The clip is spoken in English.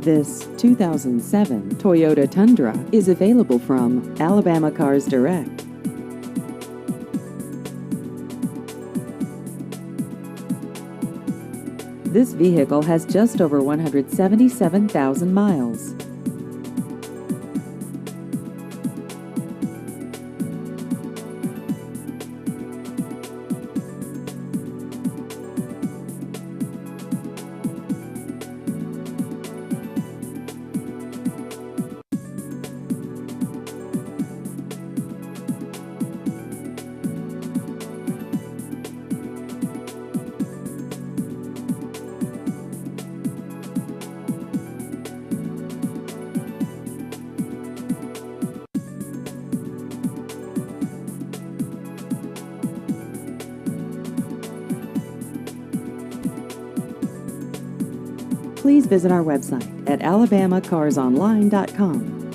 This 2007 Toyota Tundra is available from Alabama Cars Direct. This vehicle has just over 177,000 miles. Please visit our website at alabamacarsonline.com.